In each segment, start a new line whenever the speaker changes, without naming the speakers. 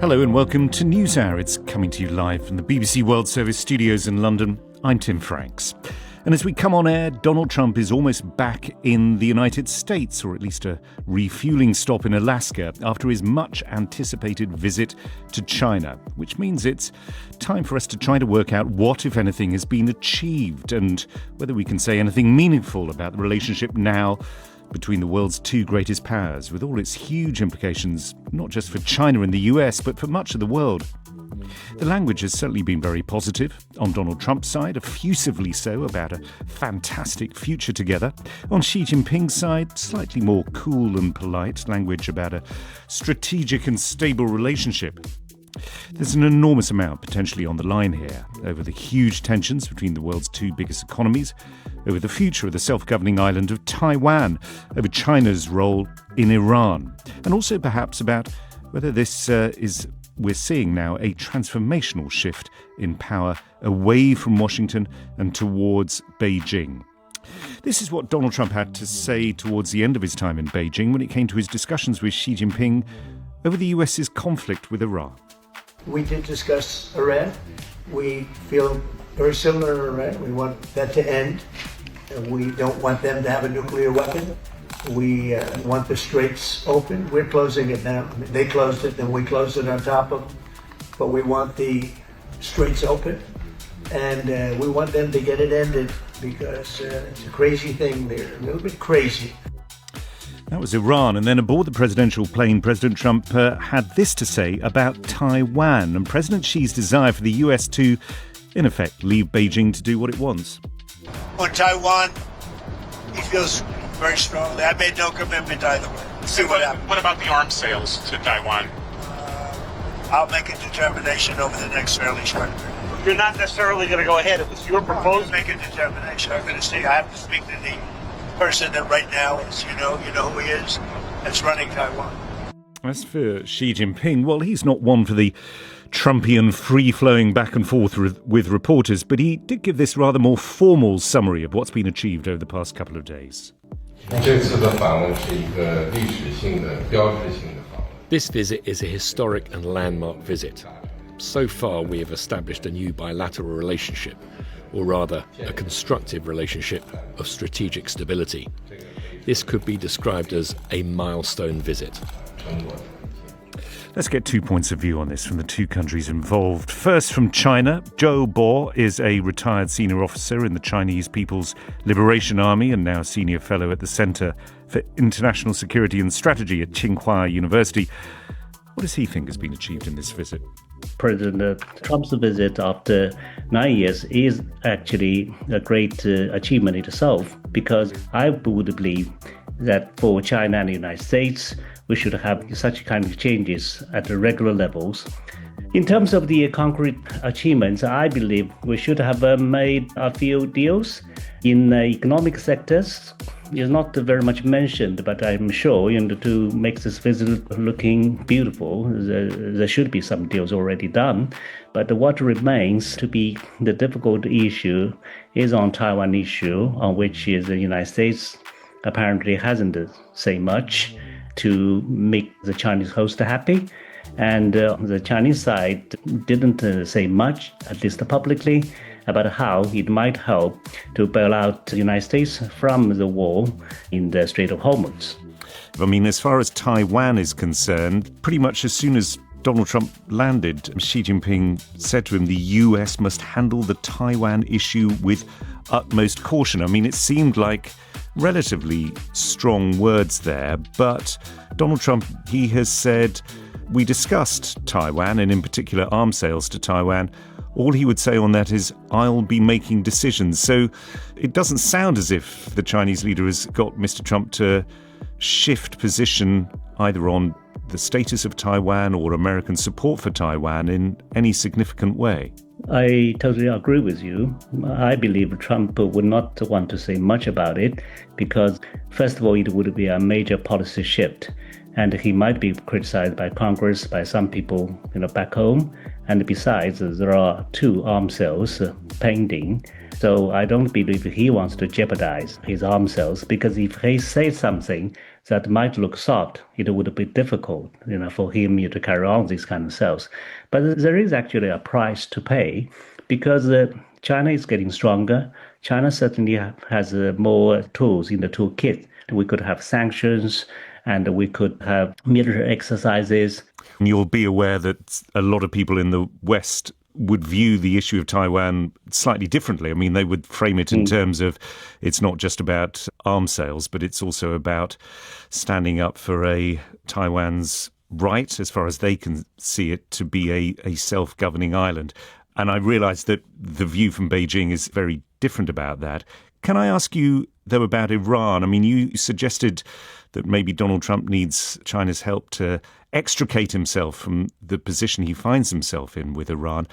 Hello and welcome to NewsHour. It's coming to you live from the BBC World Service studios in London. I'm Tim Franks. And as we come on air, Donald Trump is almost back in the United States, or at least a refueling stop in Alaska, after his much-anticipated visit to China, which means it's time for us to try to work out what, if anything, has been achieved and whether we can say anything meaningful about the relationship now between the world's two greatest powers, with all its huge implications, not just for China and the US, but for much of the world. The language has certainly been very positive. On Donald Trump's side, effusively so, about a fantastic future together. On Xi Jinping's side, slightly more cool and polite language about a strategic and stable relationship. There's an enormous amount potentially on the line here over the huge tensions between the world's two biggest economies, over the future of the self-governing island of Taiwan, over China's role in Iran, and also perhaps about whether this we're seeing now a transformational shift in power away from Washington and towards Beijing. This is what Donald Trump had to say towards the end of his time in Beijing when it came to his discussions with Xi Jinping over the US's conflict with Iran.
We did discuss Iran. We feel very similar to Iran. We want that to end. We don't want them to have a nuclear weapon. We want the straits open. We're closing it now. They closed it, then we closed it on top of them. But we want the straits open. And we want them to get it ended because it's a crazy thing. They're a little bit crazy.
That was Iran. And then aboard the presidential plane, President Trump had this to say about Taiwan and President Xi's desire for the US to, in effect, leave Beijing to do what it wants.
On Taiwan, he feels very strongly. I made no commitment either way. See what happens.
What about the arms sales to Taiwan?
I'll make a determination over the next fairly short period.
You're not necessarily going to go ahead. It was your proposal.
Make a determination. I'm going to see. I have to speak to the person that right now is, you know who he is, that's running Taiwan.
As for Xi Jinping, well, he's not one for the Trumpian free-flowing back and forth with reporters, but he did give this rather more formal summary of what's been achieved over the past couple of days.
This visit is a historic and landmark visit. So far, we have established a new bilateral relationship, or rather, a constructive relationship of strategic stability. This could be described as a milestone visit.
Let's get 2 points of view on this from the two countries involved. First, from China, Zhou Bo is a retired senior officer in the Chinese People's Liberation Army and now senior fellow at the Center for International Security and Strategy at Tsinghua University. What does he think has been achieved in this visit?
President Trump's visit after 9 years is actually a great achievement in itself, because I would believe that for China and the United States, we should have such kind of changes at the regular levels. In terms of the concrete achievements, I believe we should have made a few deals in economic sectors. It's not very much mentioned, but I'm sure to make this visit looking beautiful, there should be some deals already done. But what remains to be the difficult issue is on Taiwan issue, on which the United States apparently hasn't said much to make the Chinese host happy. And the Chinese side didn't say much, at least publicly, about how it might help to bail out the United States from the war in the Strait of Hormuz.
I mean, as far as Taiwan is concerned, pretty much as soon as Donald Trump landed, Xi Jinping said to him the US must handle the Taiwan issue with utmost caution. I mean, it seemed like relatively strong words there, but Donald Trump, he has said, we discussed Taiwan and in particular arms sales to Taiwan. All he would say on that is, I'll be making decisions. So it doesn't sound as if the Chinese leader has got Mr. Trump to shift position either on the status of Taiwan or American support for Taiwan in any significant way.
I totally agree with you. I believe Trump would not want to say much about it because, first of all, it would be a major policy shift. And he might be criticized by Congress, by some people back home. And besides, there are 2 arms sales pending. So I don't believe he wants to jeopardize his arms sales, because if he says something, that might look soft. It would be difficult, for him to carry on these kind of sales. But there is actually a price to pay because China is getting stronger. China certainly has more tools in the toolkit. We could have sanctions and we could have military exercises.
You'll be aware that a lot of people in the West would view the issue of Taiwan slightly differently. I mean, they would frame it in terms of it's not just about arms sales, but it's also about standing up for Taiwan's right, as far as they can see it, to be a self-governing island. And I realise that the view from Beijing is very different about that. Can I ask you, though, about Iran? I mean, you suggested that maybe Donald Trump needs China's help to extricate himself from the position he finds himself in with Iran.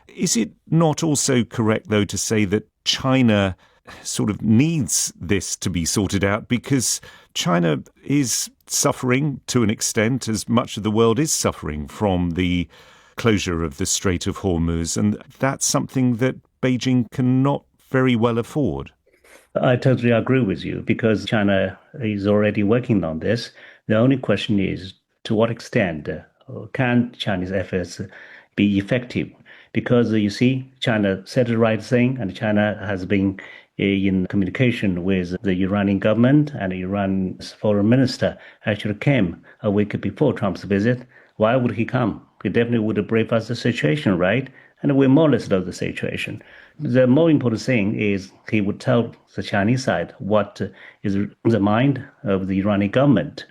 Is it not also correct, though, to say that China sort of needs this to be sorted out because China is suffering to an extent, as much of the world is suffering from the closure of the Strait of Hormuz, and that's something that Beijing cannot very well afford?
I totally agree with you because China is already working on this. The only question is to what extent can Chinese efforts be effective? Because you see, China said the right thing, and China has been in communication with the Iranian government, and Iran's foreign minister actually came a week before Trump's visit. Why would he come? He definitely would brief us the situation, right? And we more or less know the situation. The more important thing is he would tell the Chinese side what is the mind of the Iranian government.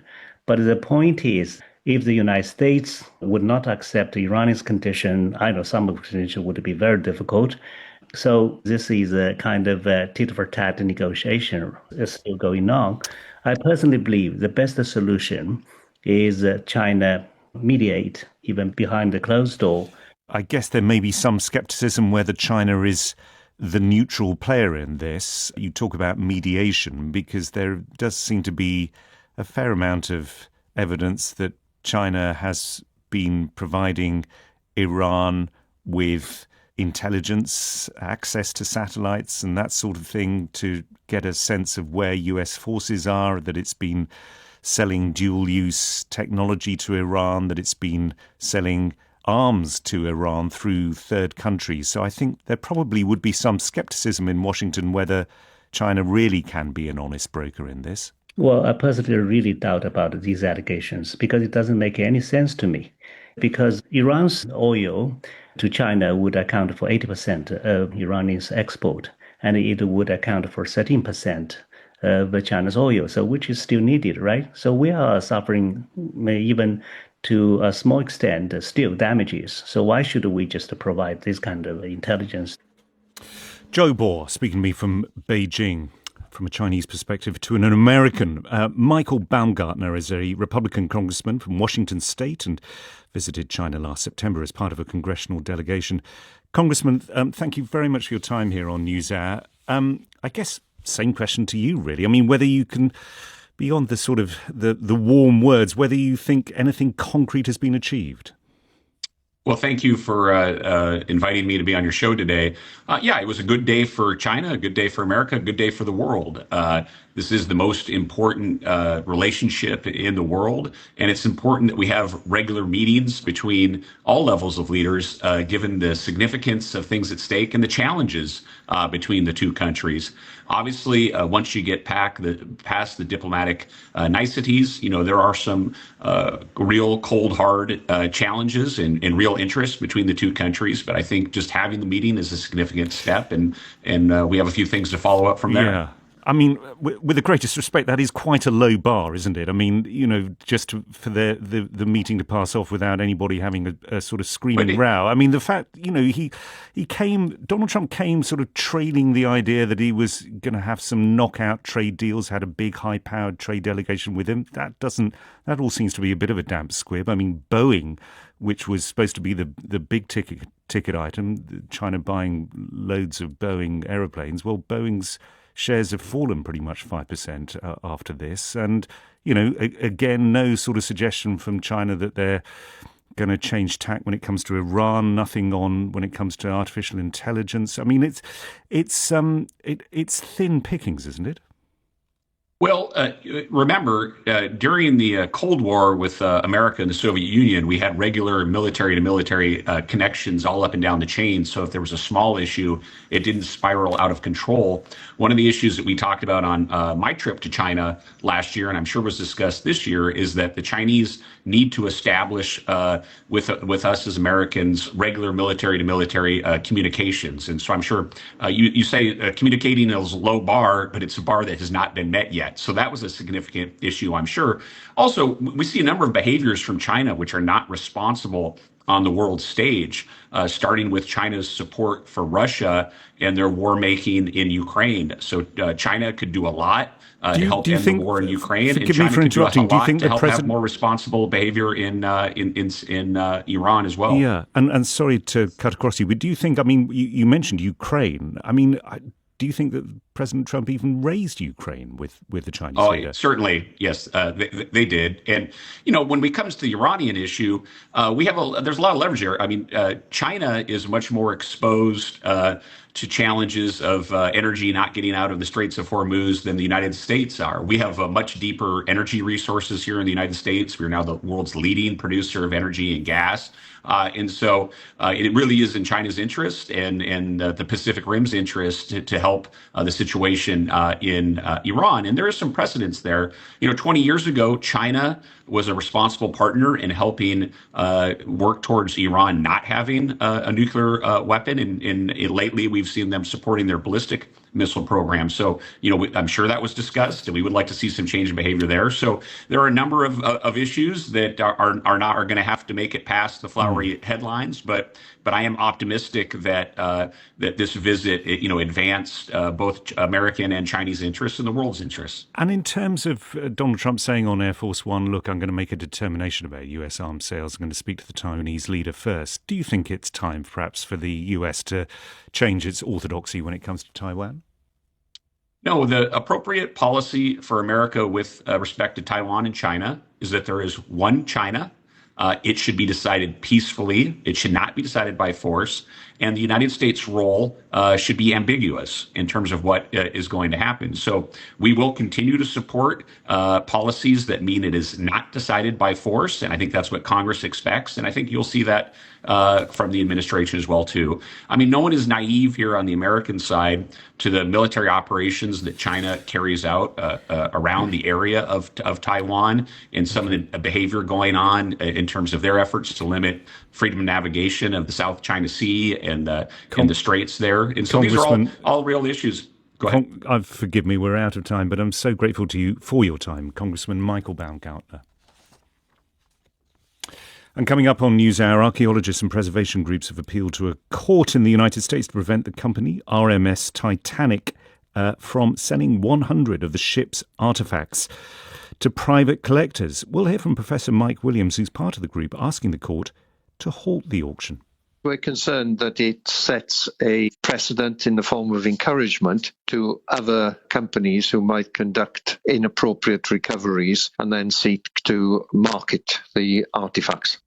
But the point is, if the United States would not accept the Iranian's condition, I know some of the conditions would be very difficult. So this is a kind of tit-for-tat negotiation is still going on. I personally believe the best solution is China mediate, even behind the closed door.
I guess there may be some skepticism whether China is the neutral player in this. You talk about mediation because there does seem to be a fair amount of evidence that China has been providing Iran with intelligence, access to satellites and that sort of thing to get a sense of where US forces are, that it's been selling dual-use technology to Iran, that it's been selling arms to Iran through third countries. So I think there probably would be some skepticism in Washington whether China really can be an honest broker in this.
Well, I personally really doubt about these allegations because it doesn't make any sense to me. Because Iran's oil to China would account for 80% of Iranian's export, and it would account for 13% of China's oil, so which is still needed, right? So we are suffering even to a small extent still damages. So why should we just provide this kind of intelligence?
Joe Bohr, speaking to me from Beijing. From a Chinese perspective to an American. Michael Baumgartner is a Republican congressman from Washington state and visited China last September as part of a congressional delegation. Congressman, thank you very much for your time here on NewsHour. I guess same question to you, really. I mean, whether you can, beyond the sort of the warm words, whether you think anything concrete has been achieved.
Well, thank you for inviting me to be on your show today. Yeah, it was a good day for China, a good day for America, a good day for the world. This is the most important relationship in the world, and it's important that we have regular meetings between all levels of leaders, given the significance of things at stake and the challenges between the two countries. Obviously, once you get past the diplomatic niceties, there are some real cold, hard challenges and real interest between the two countries. But I think just having the meeting is a significant step, and we have a few things to follow up from there.
Yeah. I mean, with the greatest respect, that is quite a low bar, isn't it? I mean, just for the meeting to pass off without anybody having a sort of screaming row. I mean, the fact, Donald Trump came sort of trailing the idea that he was going to have some knockout trade deals, had a big high-powered trade delegation with him. That all seems to be a bit of a damp squib. I mean, Boeing, which was supposed to be the big ticket item, China buying loads of Boeing aeroplanes. Well, Boeing's shares have fallen pretty much 5% after this. And, again, no sort of suggestion from China that they're going to change tack when it comes to Iran, nothing on when it comes to artificial intelligence. I mean, it's thin pickings, isn't it?
Well, remember, during the Cold War with America and the Soviet Union, we had regular military to military connections all up and down the chain. So if there was a small issue, it didn't spiral out of control. One of the issues that we talked about on my trip to China last year, and I'm sure was discussed this year, is that the Chinese need to establish with us as Americans regular military to military communications. And so I'm sure you say communicating is a low bar, but it's a bar that has not been met yet. So that was a significant issue, I'm sure. Also, we see a number of behaviors from China which are not responsible on the world stage, starting with China's support for Russia and their war making in Ukraine. So China could do a lot to help end the war in Ukraine, and China could do a lot to help have more responsible behavior in Iran as well.
Yeah, and sorry to cut across you, but do you think? I mean, you mentioned Ukraine. I mean, do you think that President Trump even raised Ukraine with the Chinese leader?
Certainly, yes, they did. And when it comes to the Iranian issue, there's a lot of leverage here. I mean, China is much more exposed to challenges of energy not getting out of the Straits of Hormuz than the United States are. We have much deeper energy resources here in the United States. We're now the world's leading producer of energy and gas. And so it really is in China's interest and the Pacific Rim's interest to help the situation in Iran. And there is some precedence there. 20 years ago, China was a responsible partner in helping work towards Iran not having a nuclear weapon. And lately, we've seen them supporting their ballistic missile program. So, I'm sure that was discussed, and we would like to see some change in behavior there. So there are a number of issues that are going to have to make it past the flowery headlines. But I am optimistic that that this visit, advanced both American and Chinese interests and the world's interests.
And in terms of Donald Trump saying on Air Force One, look, I'm going to make a determination about U.S. arms sales. I'm going to speak to the Taiwanese leader first. Do you think it's time, perhaps, for the U.S. to change its orthodoxy when it comes to Taiwan?
No, the appropriate policy for America with respect to Taiwan and China is that there is one China. It should be decided peacefully. It should not be decided by force. And the United States' role should be ambiguous in terms of what is going to happen. So we will continue to support policies that mean it is not decided by force. And I think that's what Congress expects. And I think you'll see that from the administration as well, too. I mean, no one is naive here on the American side to the military operations that China carries out around the area of Taiwan and some of the behavior going on in terms of their efforts to limit freedom of navigation of the South China Sea and the straits there. And so these are all real issues. Go ahead.
Forgive me, we're out of time, but I'm so grateful to you for your time, Congressman Michael Baumgartner. And coming up on NewsHour, archaeologists and preservation groups have appealed to a court in the United States to prevent the company RMS Titanic from selling 100 of the ship's artefacts to private collectors. We'll hear from Professor Mike Williams, who's part of the group, asking the court to halt the auction.
We're concerned that it sets a precedent in the form of encouragement to other companies who might conduct inappropriate recoveries and then seek to market the artifacts.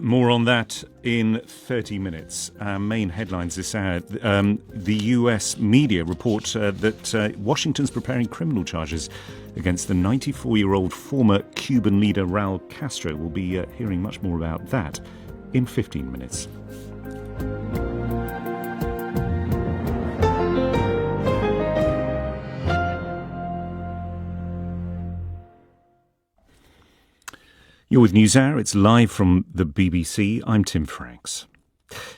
More on that in 30 minutes. Our main headlines this hour. The U.S. media report that Washington's preparing criminal charges against the 94-year-old former Cuban leader Raul Castro. We'll be hearing much more about that in 15 minutes. You're with NewsHour. It's live from the BBC. I'm Tim Franks.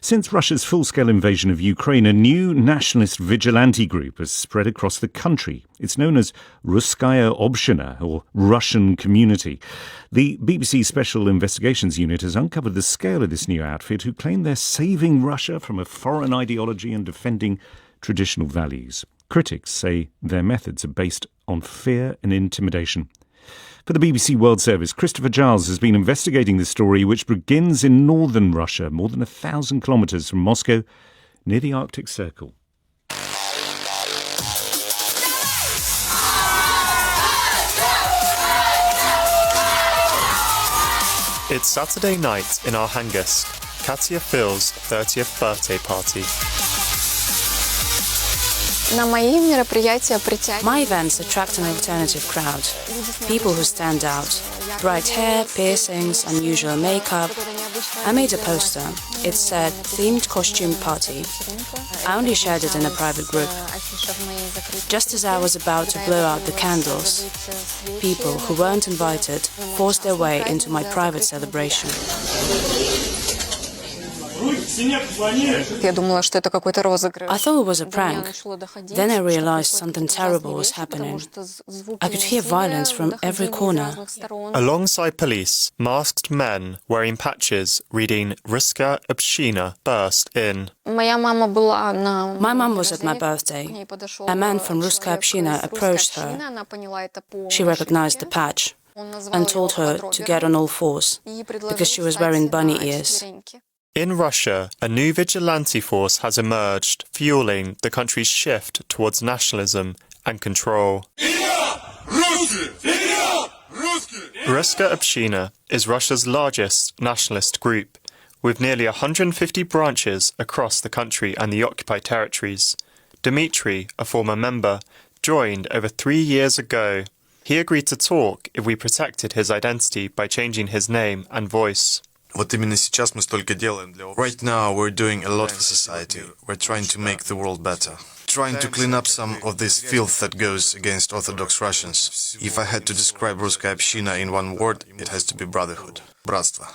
Since Russia's full-scale invasion of Ukraine, a new nationalist vigilante group has spread across the country. It's known as Russkaya Obshchina, or Russian Community. The BBC Special Investigations Unit has uncovered the scale of this new outfit, who claim they're saving Russia from a foreign ideology and defending traditional values. Critics say their methods are based on fear and intimidation. For the BBC World Service, Christopher Giles has been investigating this story, which begins in northern Russia, more than 1,000 kilometres from Moscow, near the Arctic Circle.
It's Saturday night in Arkhangelsk, Katya Phil's 30th birthday party.
My events attract an alternative crowd. People who stand out. Bright hair, piercings, unusual makeup. I made a poster. It said, themed costume party. I only shared it in a private group. Just as I was about to blow out the candles, people who weren't invited forced their way into my private celebration. I thought it was a prank. Then I realized something terrible was happening. I could hear violence from every corner.
Alongside police, masked men wearing patches reading Ruska Община burst in.
My mum was at my birthday. A man from Ruska Община approached her. She recognized the patch and told her to get on all fours because she was wearing bunny ears.
In Russia, a new vigilante force has emerged, fueling the country's shift towards nationalism and control. Ruska Община is Russia's largest nationalist group, with nearly 150 branches across the country and the occupied territories. Dmitry, a former member, joined over 3 years ago. He agreed to talk if we protected his identity by changing his name and voice.
Right now, we're doing a lot for society. We're trying to make the world better. Trying to clean up some of this filth that goes against Orthodox Russians. If I had to describe Ruskaya Община in one word, it has to be brotherhood. Bratstvo.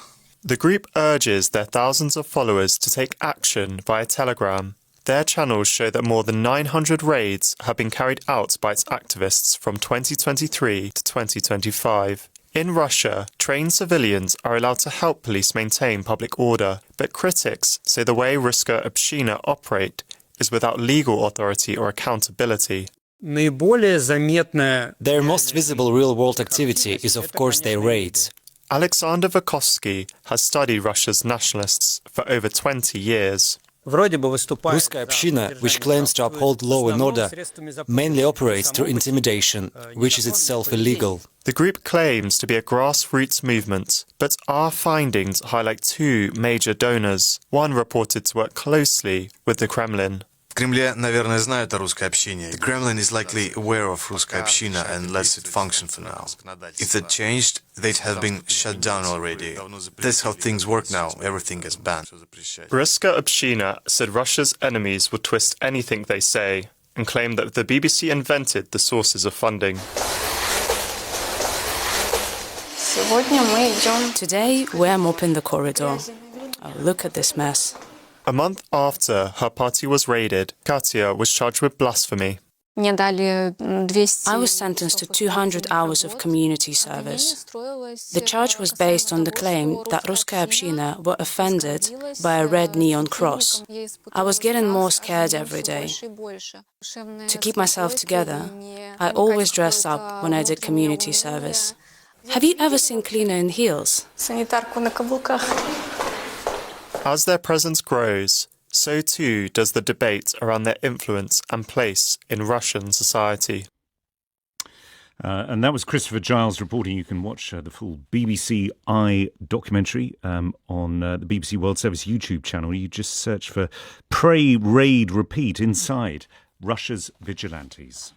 The group urges their thousands of followers to take action via Telegram. Their channels show that more than 900 raids have been carried out by its activists from 2023 to 2025. In Russia, trained civilians are allowed to help police maintain public order, but critics say the way Ruska Община operate is without legal authority or accountability.
Their most visible real-world activity is, of course, their raids.
Alexander Vukovsky has studied Russia's nationalists for over 20 years.
Ruskaya Общina, which claims to uphold law and order, mainly operates through intimidation, which is itself illegal.
The group claims to be a grassroots movement, but our findings highlight two major donors. One reported to work closely with the Kremlin.
The Kremlin is likely aware of Ruskaya Общina and lets it function for now. If that changed, they'd have been shut down already. That's how things work now. Everything gets banned.
Ruska Общina said Russia's enemies would twist anything they say and claimed that the BBC invented the sources of funding.
Today, we're mopping the corridor. Oh, look at this mess.
A month after her party was raided, Katya was charged with blasphemy.
I was sentenced to 200 hours of community service. The charge was based on the claim that Ruskaya Общina were offended by a red neon cross. I was getting more scared every day. To keep myself together, I always dressed up when I did community service. Have you ever seen cleaner in heels?
As their presence grows, so too does the debate around their influence and place in Russian society.
And that was Christopher Giles reporting. You can watch the full BBC I documentary on the BBC World Service YouTube channel. You just search for Pray, Raid, Repeat inside Russia's Vigilantes.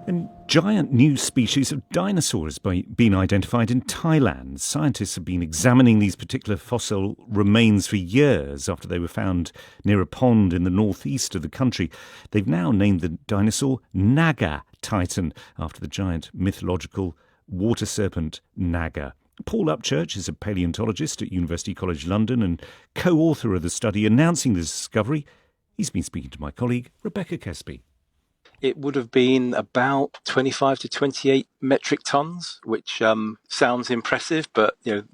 And giant new species of dinosaurs been identified in Thailand. Scientists have been examining these particular fossil remains for years after they were found near a pond in the northeast of the country. They've now named the dinosaur Naga Titan after the giant mythological water serpent Naga. Paul Upchurch is a paleontologist at University College London and co-author of the study announcing the discovery. He's been speaking to my colleague Rebecca Kesby.
It would have been about 25 to 28 metric tons, which sounds impressive, but the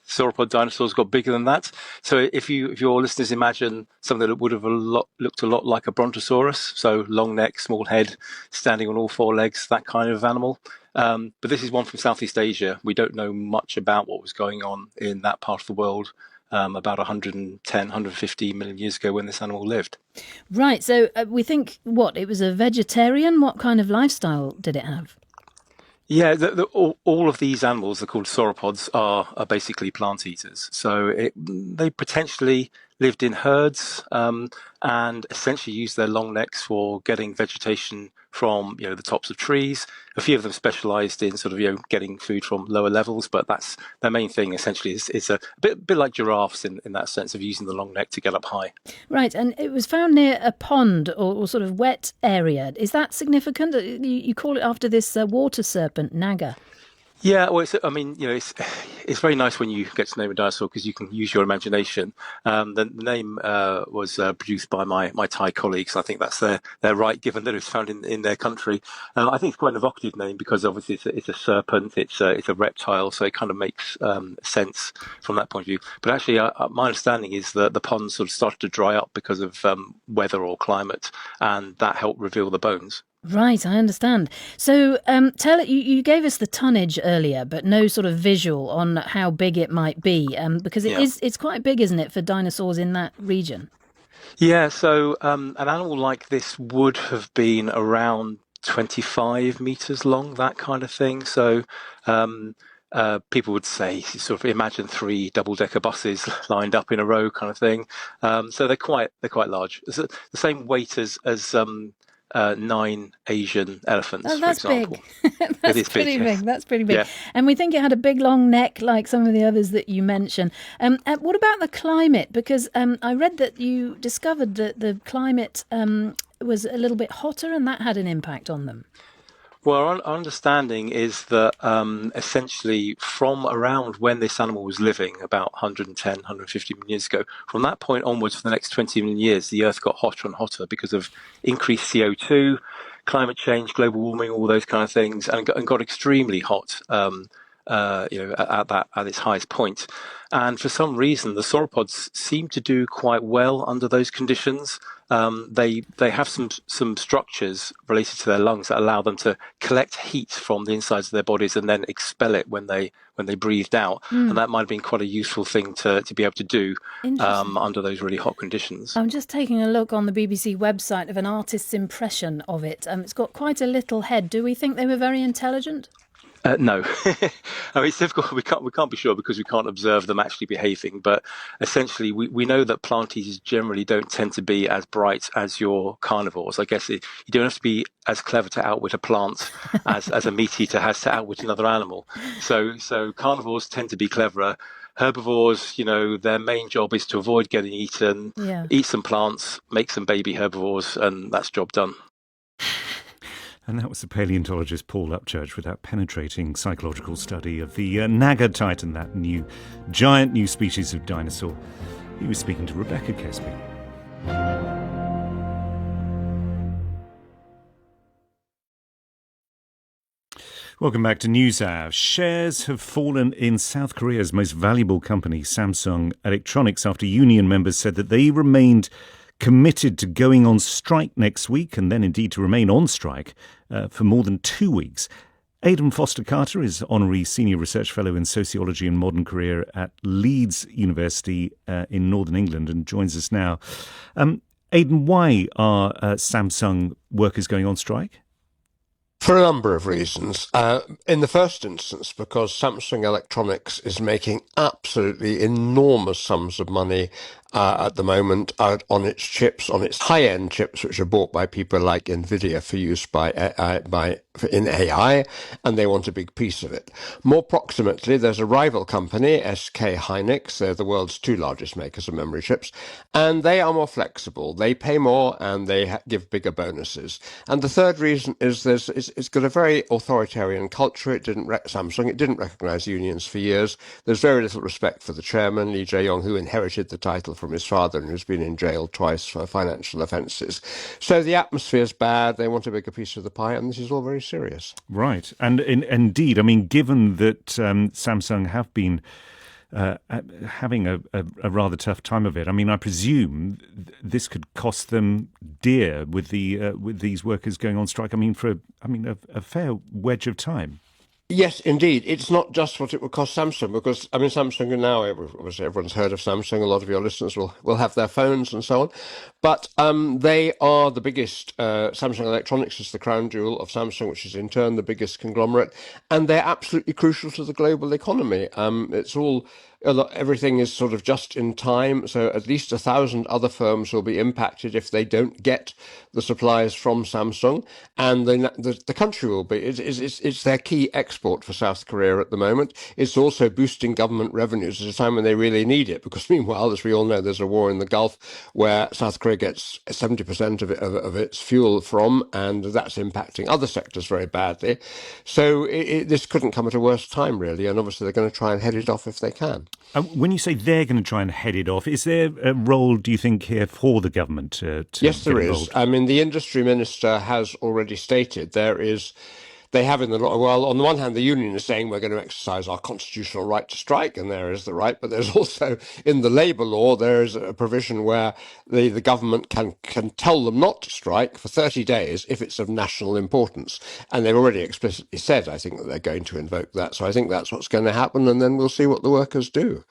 sauropod dinosaurs got bigger than that. So if your listeners imagine something that would have looked a lot like a brontosaurus, so long neck, small head, standing on all four legs, that kind of animal. But this is one from Southeast Asia. We don't know much about what was going on in that part of the world about 110, 150 million years ago when this animal lived.
Right, so we think, it was a vegetarian? What kind of lifestyle did it have?
Yeah, all of these animals, they're called sauropods, are basically plant eaters. So they potentially lived in herds, and essentially used their long necks for getting vegetation from the tops of trees. A few of them specialised in sort of getting food from lower levels, but that's their main thing. Essentially, is a bit like giraffes in that sense of using the long neck to get up high.
Right, and it was found near a pond or sort of wet area. Is that significant? You call it after this water serpent, Naga.
Yeah, well, it's very nice when you get to name a dinosaur because you can use your imagination. The name was produced by my Thai colleagues. I think that's their right, given that it was found in their country. I think it's quite an evocative name because obviously it's a serpent, it's a reptile, so it kind of makes sense from that point of view. But actually, my understanding is that the pond sort of started to dry up because of weather or climate, and that helped reveal the bones.
Right, I understand. So you gave us the tonnage earlier, but no sort of visual on how big it might be, because it's quite big, isn't it, for dinosaurs in that region?
Yeah, so an animal like this would have been around 25 meters long, that kind of thing. So people would say, sort of imagine 3 double-decker buses lined up in a row, kind of thing. So they're quite large. It's the same weight as 9 Asian elephants, for example.
Big. That's pretty big. That's pretty big. Yeah. And we think it had a big long neck like some of the others that you mentioned. What about the climate? Because I read that you discovered that the climate was a little bit hotter and that had an impact on them.
Well, our understanding is that essentially from around when this animal was living, about 110, 150 million years ago, from that point onwards for the next 20 million years, the Earth got hotter and hotter because of increased CO2, climate change, global warming, all those kind of things, and got extremely hot. At its highest point. And for some reason, the sauropods seem to do quite well under those conditions. They have some structures related to their lungs that allow them to collect heat from the insides of their bodies and then expel it when they breathed out. And that might have been quite a useful thing to be able to do under those really hot conditions.
I'm just taking a look on the BBC website of an artist's impression of it. It's got quite a little head. Do we think they were very intelligent?
No, I mean, it's difficult. We can't be sure because we can't observe them actually behaving. But essentially, we know that plant eaters generally don't tend to be as bright as your carnivores. I guess you don't have to be as clever to outwit a plant as a meat eater has to outwit another animal. So carnivores tend to be cleverer. Herbivores, their main job is to avoid getting eaten, eat some plants, make some baby herbivores, and that's job done.
And that was the paleontologist Paul Upchurch with that penetrating psychological study of the Naga titan, that giant new species of dinosaur. He was speaking to Rebecca Kesby. Welcome back to NewsHour. Shares have fallen in South Korea's most valuable company, Samsung Electronics, after union members said that they remained committed to going on strike next week and then indeed to remain on strike for more than 2 weeks. Aidan Foster-Carter is Honorary Senior Research Fellow in Sociology and Modern Career at Leeds University in Northern England and joins us now. Aidan, why are Samsung workers going on strike?
For a number of reasons. In the first instance, because Samsung Electronics is making absolutely enormous sums of money at the moment on its chips, on its high-end chips, which are bought by people like NVIDIA for use in AI, and they want a big piece of it. More proximately, there's a rival company, SK Hynix. They're the world's 2 largest makers of memory chips, and they are more flexible. They pay more, and they give bigger bonuses. And the third reason is it's got a very authoritarian culture. Samsung didn't recognize unions for years. There's very little respect for the chairman, Lee Jae-yong, who inherited the title from his father and who's been in jail twice for financial offences. So the atmosphere's bad. They want a bigger piece of the pie, and this is all very serious.
Right. And indeed, I mean, given that Samsung have been having a rather tough time of it, I mean, I presume this could cost them dear with these workers going on strike. I mean, for a fair wedge of time.
Yes, indeed. It's not just what it would cost Samsung, because, I mean, Samsung now, obviously everyone's heard of Samsung, a lot of your listeners will have their phones and so on. But they are the biggest. Samsung Electronics is the crown jewel of Samsung, which is in turn the biggest conglomerate, and they're absolutely crucial to the global economy. It's all everything is sort of just in time, so at least 1,000 other firms will be impacted if they don't get the supplies from Samsung, and the country will be. It's their key export for South Korea at the moment. It's also boosting government revenues at a time when they really need it, because meanwhile, as we all know, there's a war in the Gulf where South Korea gets 70% of its fuel from, and that's impacting other sectors very badly. So this couldn't come at a worse time, really, and obviously they're going to try and head it off if they can.
When you say they're going to try and head it off, is there a role, do you think, here for the government to
Yes, there
get
is.
involved?
I mean, the industry minister has already stated they have in the law. Well, on the one hand, the union is saying we're going to exercise our constitutional right to strike, and there is the right. But there's also in the labour law there is a provision where the government can tell them not to strike for 30 days if it's of national importance, and they've already explicitly said, I think, that they're going to invoke that. So I think that's what's going to happen, and then we'll see what the workers do.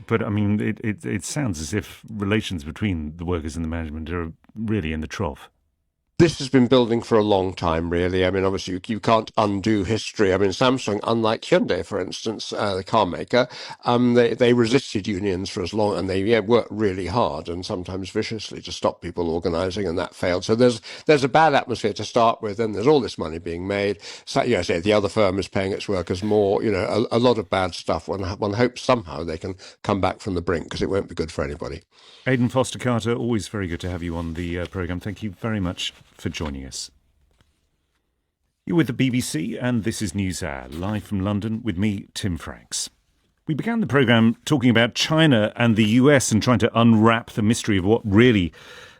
But I mean, it sounds as if relations between the workers and the management are really in the trough.
This has been building for a long time, really. I mean, obviously, you can't undo history. I mean, Samsung, unlike Hyundai, for instance, the car maker, they resisted unions for as long, and they worked really hard and sometimes viciously to stop people organising, and that failed. So there's a bad atmosphere to start with, and there's all this money being made. So, I say the other firm is paying its workers more. A lot of bad stuff. One hopes somehow they can come back from the brink, because it won't be good for anybody.
Aidan Foster-Carter, always very good to have you on the programme. Thank you very much for joining us. You're with the BBC, and this is NewsHour, live from London with me, Tim Franks. We began the programme talking about China and the US and trying to unwrap the mystery of what really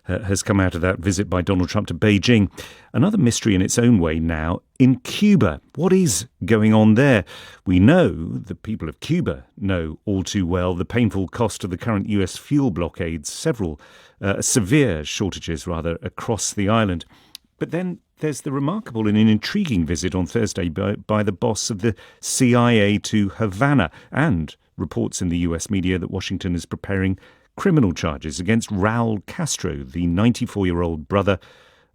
has come out of that visit by Donald Trump to Beijing. Another mystery in its own way now in Cuba. What is going on there? We know, the people of Cuba know all too well, the painful cost of the current US fuel blockades, several severe shortages, across the island. But then there's the remarkable and intriguing visit on Thursday by the boss of the CIA to Havana, and reports in the US media that Washington is preparing criminal charges against Raul Castro, the 94-year-old brother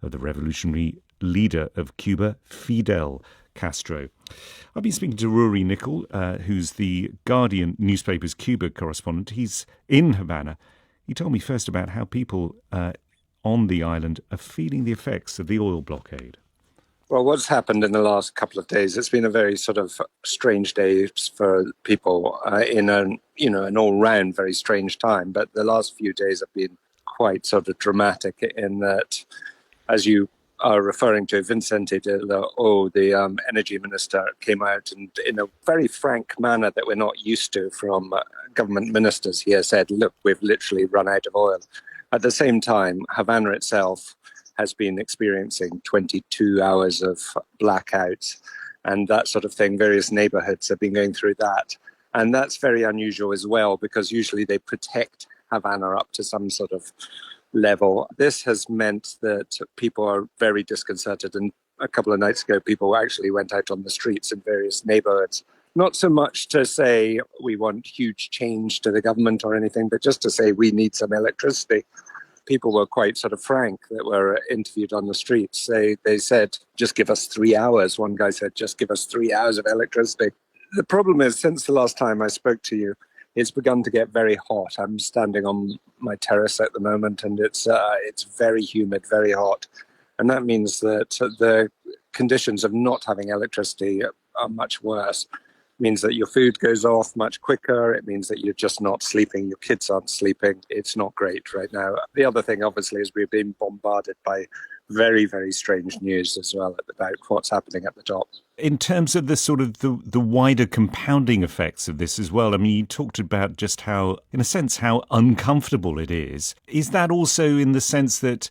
of the revolutionary leader of Cuba, Fidel Castro. I've been speaking to Rory Nickel, who's the Guardian newspaper's Cuba correspondent. He's in Havana. He told me first about how people on the island are feeling the effects of the oil blockade.
Well, what's happened in the last couple of days, it's been a very sort of strange day for people in an all-round very strange time. But the last few days have been quite sort of dramatic in that, as you are referring to, Vicente de la O, the energy minister, came out and in a very frank manner that we're not used to from government ministers here said, look, we've literally run out of oil. At the same time, Havana itself has been experiencing 22 hours of blackouts and that sort of thing. Various neighborhoods have been going through that. And that's very unusual as well, because usually they protect Havana up to some sort of level. This has meant that people are very disconcerted. And a couple of nights ago, people actually went out on the streets in various neighborhoods. Not so much to say we want huge change to the government or anything, but just to say we need some electricity. People were quite sort of frank that were interviewed on the streets. They said, just give us 3 hours. One guy said, just give us 3 hours of electricity. The problem is, since the last time I spoke to you, it's begun to get very hot. I'm standing on my terrace at the moment, and it's very humid, very hot. And that means that the conditions of not having electricity are much worse. It means that your food goes off much quicker. It means that you're just not sleeping. Your kids aren't sleeping. It's not great right now. The other thing, obviously, is we've been bombarded by very, very strange news as well about what's happening at the top.
In terms of the sort of the wider compounding effects of this as well, I mean, you talked about just how, in a sense, how uncomfortable it is. Is that also in the sense that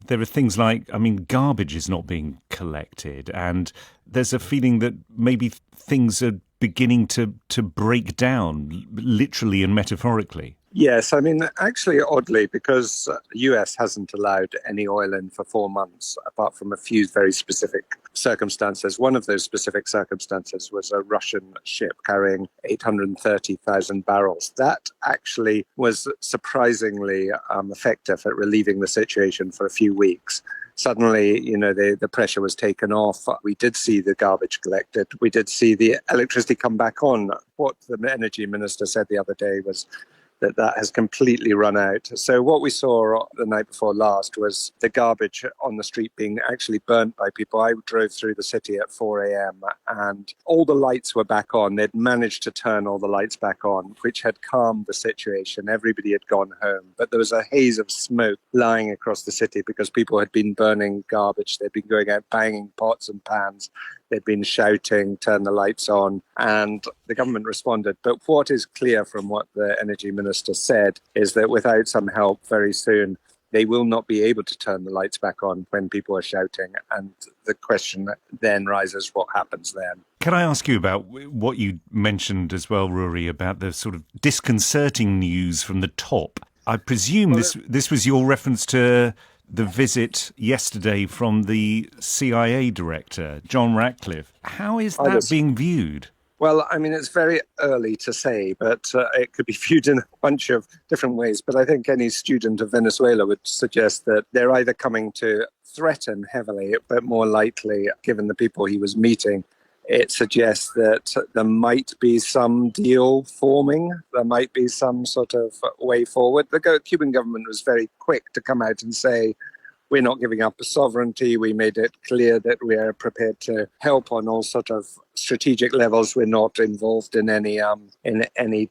there are things like, I mean, garbage is not being collected, and there's a feeling that maybe things are beginning to break down, literally and metaphorically?
Yes, I mean, actually, oddly, because the US hasn't allowed any oil in for 4 months, apart from a few very specific circumstances. One of those specific circumstances was a Russian ship carrying 830,000 barrels. That actually was surprisingly effective at relieving the situation for a few weeks. Suddenly, the pressure was taken off. We did see the garbage collected. We did see the electricity come back on. What the energy minister said the other day was that has completely run out. So what we saw the night before last was the garbage on the street being actually burnt by people. I drove through the city at 4 a.m. and all the lights were back on. They'd managed to turn all the lights back on, which had calmed the situation. Everybody had gone home. But there was a haze of smoke lying across the city because people had been burning garbage. They'd been going out banging pots and pans. They'd been shouting, turn the lights on, and the government responded. But what is clear from what the energy minister said is that without some help very soon, they will not be able to turn the lights back on when people are shouting. And the question then rises, what happens then?
Can I ask you about what you mentioned as well, Rory, about the sort of disconcerting news from the top? I presume this was your reference to the visit yesterday from the CIA director, John Ratcliffe. How is that being viewed?
Well, I mean, it's very early to say, but it could be viewed in a bunch of different ways. But I think any student of Venezuela would suggest that they're either coming to threaten heavily, but more likely, given the people he was meeting, it suggests that there might be some deal forming. There might be some sort of way forward. The Cuban government was very quick to come out and say, we're not giving up sovereignty. We made it clear that we are prepared to help on all sort of strategic levels. We're not involved in any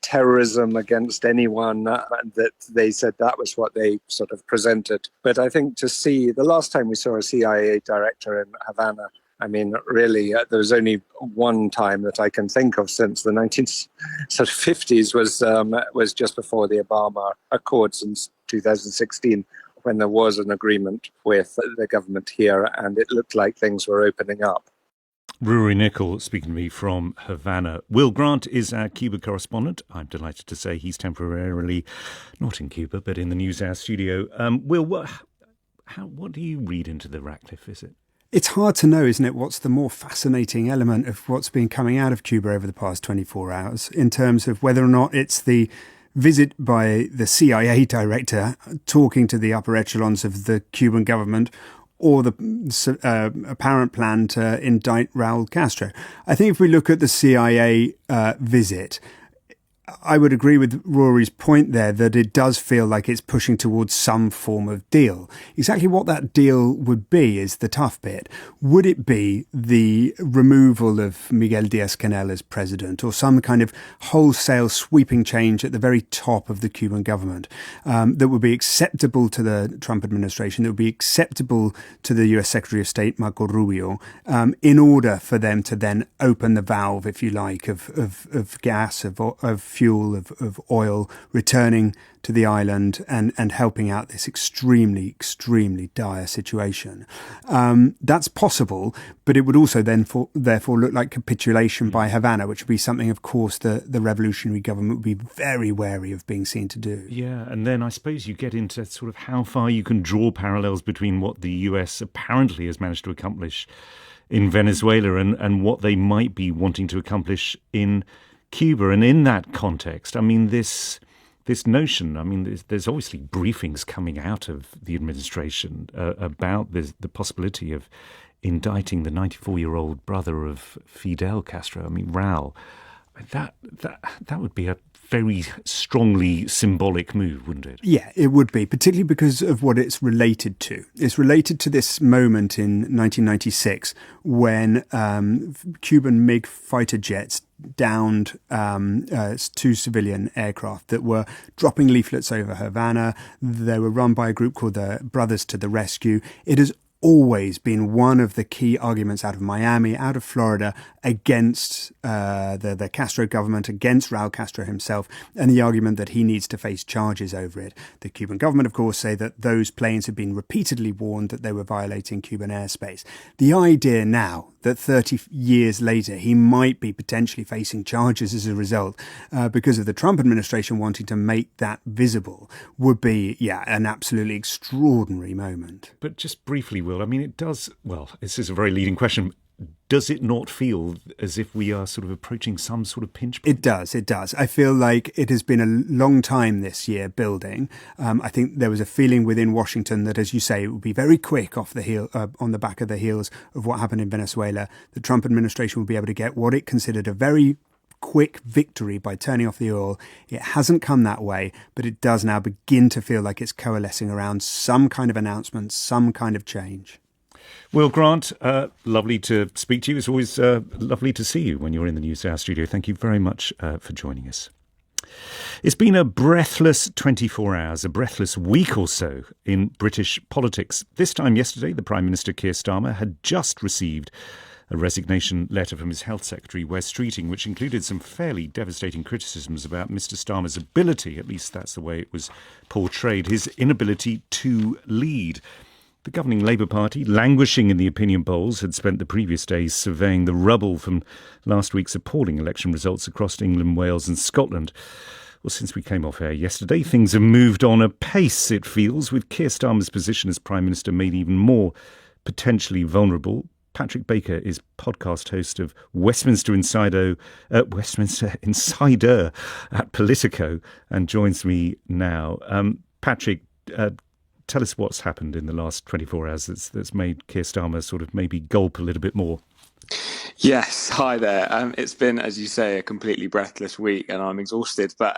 terrorism against anyone. That they said that was what they sort of presented. But I think to see the last time we saw a CIA director in Havana, I mean, really, there was only one time that I can think of since the 1950s was just before the Obama Accords in 2016, when there was an agreement with the government here, and it looked like things were opening up.
Rory Nicol speaking to me from Havana. Will Grant is our Cuba correspondent. I'm delighted to say he's temporarily not in Cuba, but in the NewsHour studio. Will, what do you read into the Ratcliffe visit?
It's hard to know, isn't it, what's the more fascinating element of what's been coming out of Cuba over the past 24 hours in terms of whether or not it's the visit by the CIA director talking to the upper echelons of the Cuban government or the apparent plan to indict Raul Castro. I think if we look at the CIA visit, I would agree with Rory's point there that it does feel like it's pushing towards some form of deal. Exactly what that deal would be is the tough bit. Would it be the removal of Miguel Díaz-Canel as president or some kind of wholesale sweeping change at the very top of the Cuban government that would be acceptable to the Trump administration, that would be acceptable to the US Secretary of State, Marco Rubio, in order for them to then open the valve, if you like, of gas, of fuel, of oil, returning to the island and helping out this extremely, extremely dire situation. That's possible, but it would also then therefore look like capitulation by Havana, which would be something, of course, the revolutionary government would be very wary of being seen to do.
Yeah, and then I suppose you get into sort of how far you can draw parallels between what the US apparently has managed to accomplish in Venezuela and what they might be wanting to accomplish in Cuba. And in that context, I mean, this notion, I mean, there's obviously briefings coming out of the administration about the possibility of indicting the 94-year-old brother of Fidel Castro. I mean, Raul. That would be a very strongly symbolic move, wouldn't it?
Yeah, it would be, particularly because of what it's related to. It's related to this moment in 1996 when Cuban MiG fighter jets downed two civilian aircraft that were dropping leaflets over Havana. They were run by a group called the Brothers to the Rescue. It has always been one of the key arguments out of Miami, out of Florida, against the Castro government, against Raul Castro himself, and the argument that he needs to face charges over it. The Cuban government, of course, say that those planes have been repeatedly warned that they were violating Cuban airspace. The idea now that 30 years later he might be potentially facing charges as a result because of the Trump administration wanting to make that visible would be, an absolutely extraordinary moment.
But just briefly, Will, I mean, it does, well, this is a very leading question. Does it not feel as if we are sort of approaching some sort of pinch point?
It does. I feel like it has been a long time this year building. I think there was a feeling within Washington that, as you say, it would be very quick off the heel, on the back of the heels of what happened in Venezuela. The Trump administration would be able to get what it considered a very quick victory by turning off the oil. It hasn't come that way, but it does now begin to feel like it's coalescing around some kind of announcement, some kind of change.
Will Grant, lovely to speak to you. It's always lovely to see you when you're in the NewsHour studio. Thank you very much for joining us. It's been a breathless 24 hours, a breathless week or so in British politics. This time yesterday, the Prime Minister Keir Starmer had just received a resignation letter from his Health Secretary, Wes Streeting, which included some fairly devastating criticisms about Mr Starmer's ability, at least that's the way it was portrayed, his inability to lead. The governing Labour Party, languishing in the opinion polls, had spent the previous days surveying the rubble from last week's appalling election results across England, Wales and Scotland. Well, since we came off air yesterday, things have moved on apace, it feels, with Keir Starmer's position as Prime Minister made even more potentially vulnerable. Patrick Baker is podcast host of Westminster Insider at Politico and joins me now. Patrick, tell us what's happened in the last 24 hours that's made Keir Starmer sort of maybe gulp a little bit more.
Yes, hi there. It's been, as you say, a completely breathless week and I'm exhausted. But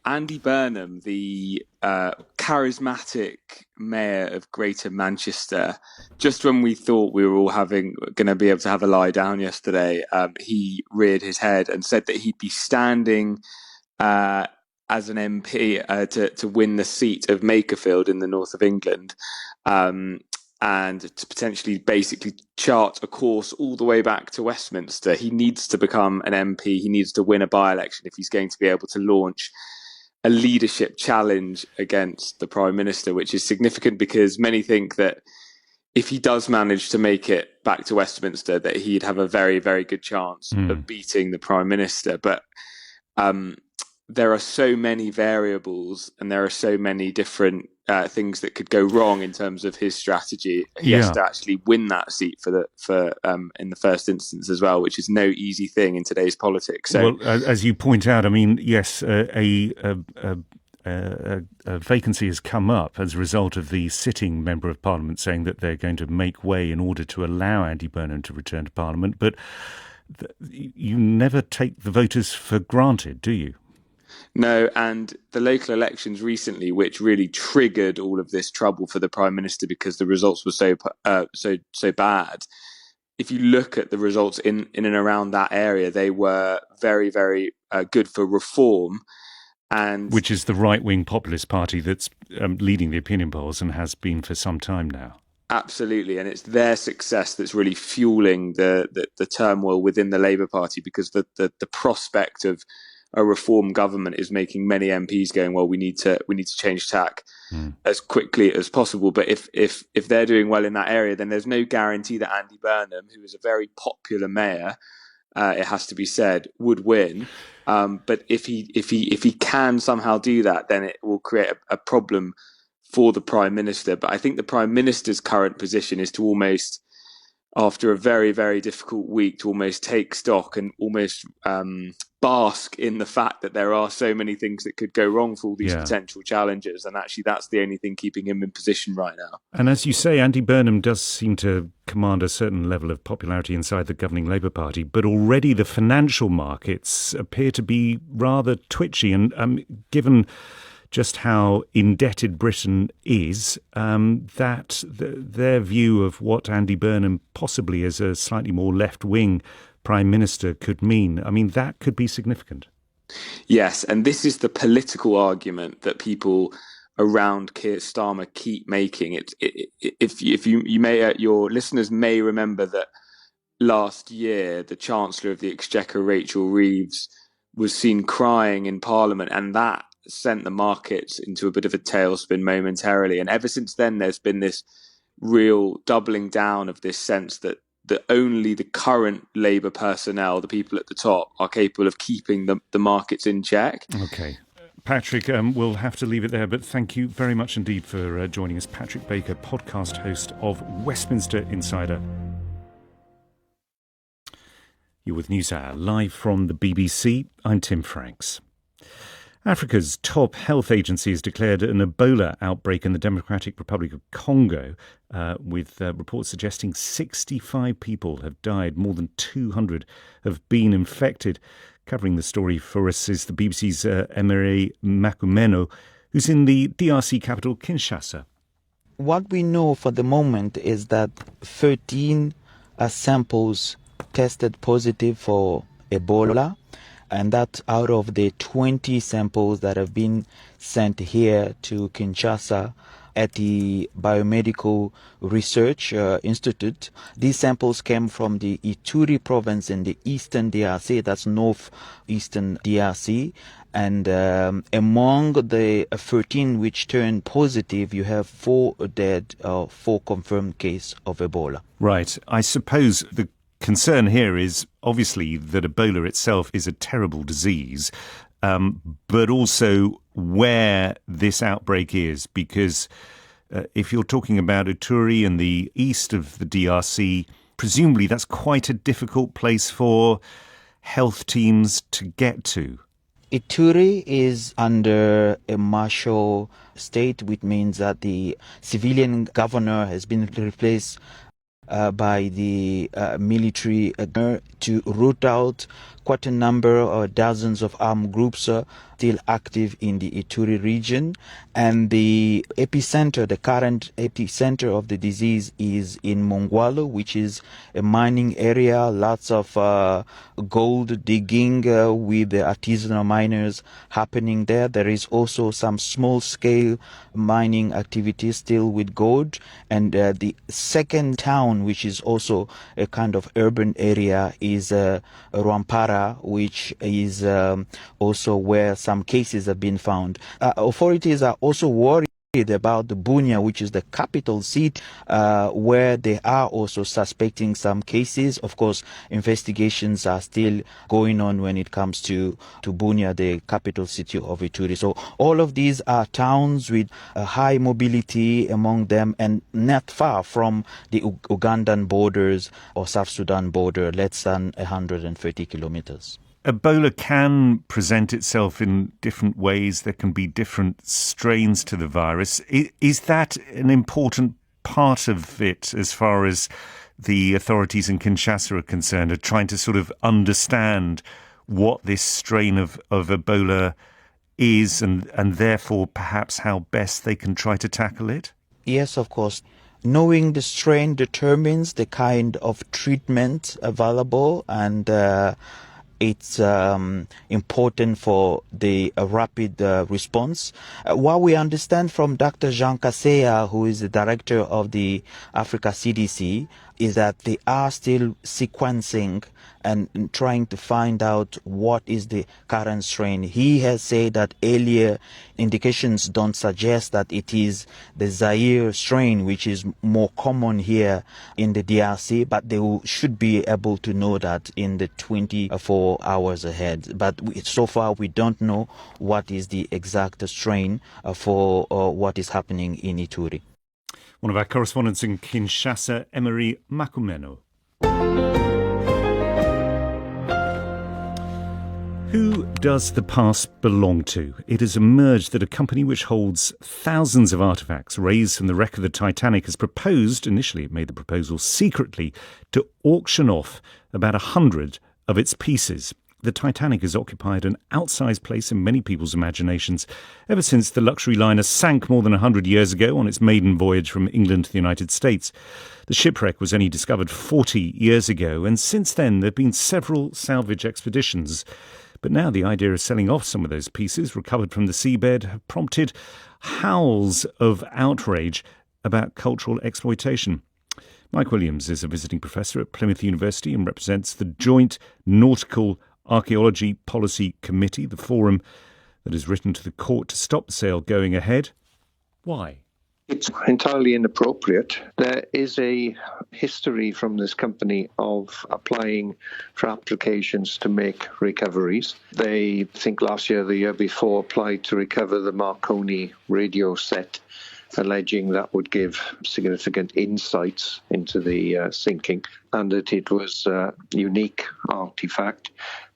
Andy Burnham, the charismatic mayor of Greater Manchester, just when we thought we were all going to be able to have a lie down yesterday, he reared his head and said that he'd be standing as an MP to win the seat of Makerfield in the north of England, and to potentially basically chart a course all the way back to Westminster. He needs to become an MP. He needs to win a by-election if he's going to be able to launch a leadership challenge against the Prime Minister, which is significant because many think that if he does manage to make it back to Westminster, that he'd have a very, very good chance of beating the Prime Minister. But there are so many variables and there are so many different things that could go wrong in terms of his strategy. He has to actually win that seat for in the first instance as well, which is no easy thing in today's politics. So,
well, as you point out, I mean, yes, a vacancy has come up as a result of the sitting Member of Parliament saying that they're going to make way in order to allow Andy Burnham to return to Parliament. But you never take the voters for granted, do you?
No, and the local elections recently, which really triggered all of this trouble for the Prime Minister because the results were so bad. If you look at the results in and around that area, they were very, very good for reform. And
which is the right-wing populist party that's leading the opinion polls and has been for some time now.
Absolutely, and it's their success that's really fueling the turmoil within the Labour Party, because the prospect of a reform government is making many MPs going, well, we need to change tack as quickly as possible. But if they're doing well in that area, then there's no guarantee that Andy Burnham, who is a very popular mayor, it has to be said, would win. But if he can somehow do that, then it will create a problem for the Prime Minister. But I think the Prime Minister's current position is to almost, after a very, very difficult week, to almost take stock and almost bask in the fact that there are so many things that could go wrong for all these potential challenges. And actually, that's the only thing keeping him in position right now.
And as you say, Andy Burnham does seem to command a certain level of popularity inside the governing Labour Party, but already the financial markets appear to be rather twitchy. And given just how indebted Britain is, that their view of what Andy Burnham possibly as a slightly more left-wing Prime Minister could mean, I mean, that could be significant.
Yes, and this is the political argument that people around Keir Starmer keep making. If you may, your listeners may remember that last year, the Chancellor of the Exchequer, Rachel Reeves, was seen crying in Parliament, and that sent the markets into a bit of a tailspin momentarily. And ever since then, there's been this real doubling down of this sense that that only the current Labour personnel, the people at the top, are capable of keeping the markets in check.
Okay. Patrick, we'll have to leave it there, but thank you very much indeed for joining us. Patrick Baker, podcast host of Westminster Insider. You're with NewsHour, live from the BBC. I'm Tim Franks. Africa's top health agency has declared an Ebola outbreak in the Democratic Republic of Congo, with reports suggesting 65 people have died, more than 200 have been infected. Covering the story for us is the BBC's Emery Makumeno, who's in the DRC capital, Kinshasa.
What we know for the moment is that 13 samples tested positive for Ebola, and that out of the 20 samples that have been sent here to Kinshasa at the Biomedical Research Institute. These samples came from the Ituri province in the eastern DRC, that's northeastern DRC. And among the 13 which turned positive, you have 4 dead, 4 confirmed cases of Ebola.
Right. I suppose the concern here is obviously that Ebola itself is a terrible disease, but also where this outbreak is, because if you're talking about Ituri in the east of the DRC, presumably that's quite a difficult place for health teams to get to.
Ituri is under a martial state, which means that the civilian governor has been replaced by the military to root out quite a number or dozens of armed groups still active in the Ituri region. And the epicenter, the current epicenter of the disease is in Mongwalo, which is a mining area, lots of gold digging with the artisanal miners happening there. There is also some small-scale mining activities still with gold. And the second town, which is also a kind of urban area, is Rwampara, which is also where some cases have been found. Authorities are also worried about the Bunia, which is the capital seat, where they are also suspecting some cases. Of course, investigations are still going on when it comes to Bunia, the capital city of Ituri. So all of these are towns with a high mobility among them and not far from the Ugandan borders or South Sudan border, less than 130 kilometers.
Ebola can present itself in different ways. There can be different strains to the virus. Is that an important part of it as far as the authorities in Kinshasa are concerned, are trying to sort of understand what this strain of Ebola is and therefore perhaps how best they can try to tackle it?
Yes, of course. Knowing the strain determines the kind of treatment available, and it's important for the rapid response. What we understand from Dr. Jean Kaseya, who is the director of the Africa CDC, is that they are still sequencing and trying to find out what is the current strain. He has said that earlier indications don't suggest that it is the Zaire strain, which is more common here in the DRC, but they should be able to know that in the 24 hours ahead. But so far, we don't know what is the exact strain for what is happening in Ituri.
One of our correspondents in Kinshasa, Emery Makumeno. Who does the past belong to? It has emerged that a company which holds thousands of artefacts raised from the wreck of the Titanic has proposed, initially it made the proposal secretly, to auction off about 100 of its pieces. The Titanic has occupied an outsized place in many people's imaginations ever since the luxury liner sank more than 100 years ago on its maiden voyage from England to the United States. The shipwreck was only discovered 40 years ago, and since then there have been several salvage expeditions. But now the idea of selling off some of those pieces recovered from the seabed have prompted howls of outrage about cultural exploitation. Mike Williams is a visiting professor at Plymouth University and represents the Joint Nautical Archaeology Policy Committee, the forum that has written to the court to stop the sale going ahead. Why?
It's entirely inappropriate. There is a history from this company of applying for applications to make recoveries. They, think last year, the year before, applied to recover the Marconi radio set, alleging that would give significant insights into the sinking and that it was a unique artifact.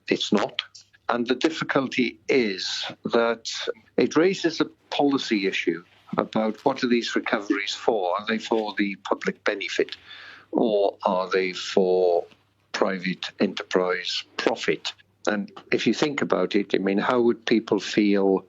It's not. And the difficulty is that it raises a policy issue about what are these recoveries for? Are they for the public benefit or are they for private enterprise profit? And if you think about it, I mean, how would people feel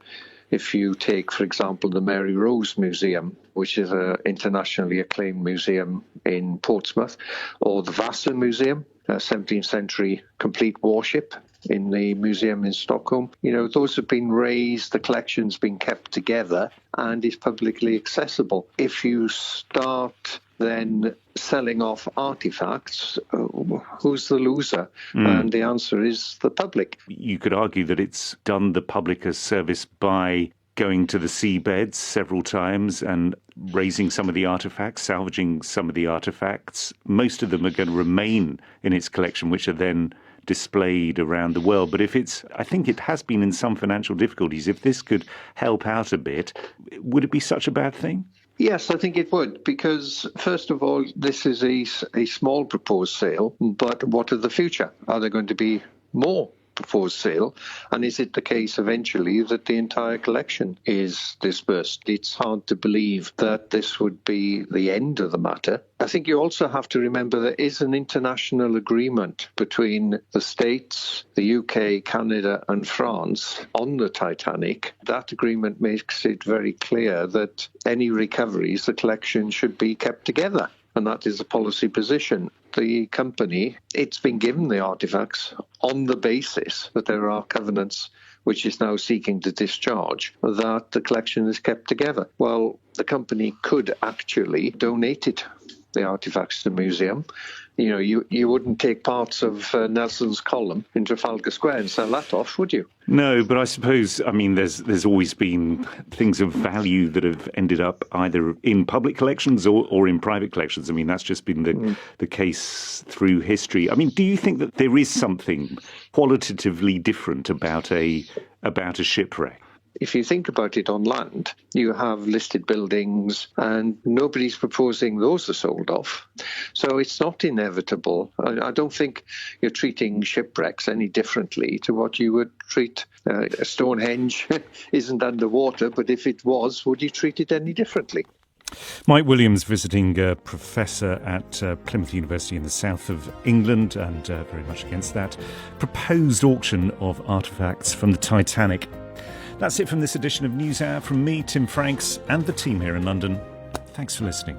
if you take, for example, the Mary Rose Museum, which is an internationally acclaimed museum in Portsmouth, or the Vasa Museum, a 17th century complete warship in the museum in Stockholm. You know, those have been raised, the collection's been kept together and is publicly accessible. If you start then selling off artifacts, who's the loser? And the answer is the public.
You could argue that it's done the public a service by going to the seabeds several times and raising some of the artifacts, salvaging some of the artifacts. Most of them are going to remain in its collection, which are then displayed around the world. But if it's, I think it has been in some financial difficulties. If this could help out a bit, would it be such a bad thing?
Yes, I think it would, because first of all, this is a small proposed sale, but what of the future? Are there going to be more proposed sale? And is it the case eventually that the entire collection is dispersed? It's hard to believe that this would be the end of the matter. I think you also have to remember there is an international agreement between the States, the UK, Canada and France on the Titanic. That agreement makes it very clear that any recoveries, the collection should be kept together. And that is a policy position. The company, it's been given the artifacts on the basis that there are covenants which is now seeking to discharge, that the collection is kept together. Well, the company could actually donate it, the artifacts, to the museum. You know, you wouldn't take parts of Nelson's column in Trafalgar Square and sell that off, would you?
No, but I suppose, I mean, there's always been things of value that have ended up either in public collections or in private collections. I mean, that's just been the case through history. I mean, do you think that there is something qualitatively different about a shipwreck?
If you think about it on land, you have listed buildings and nobody's proposing those are sold off. So it's not inevitable. I don't think you're treating shipwrecks any differently to what you would treat Stonehenge isn't underwater, but if it was, would you treat it any differently?
Mike Williams, visiting professor at Plymouth University in the south of England, and very much against that proposed auction of artefacts from the Titanic. That's it from this edition of NewsHour. From me, Tim Franks, and the team here in London. Thanks for listening.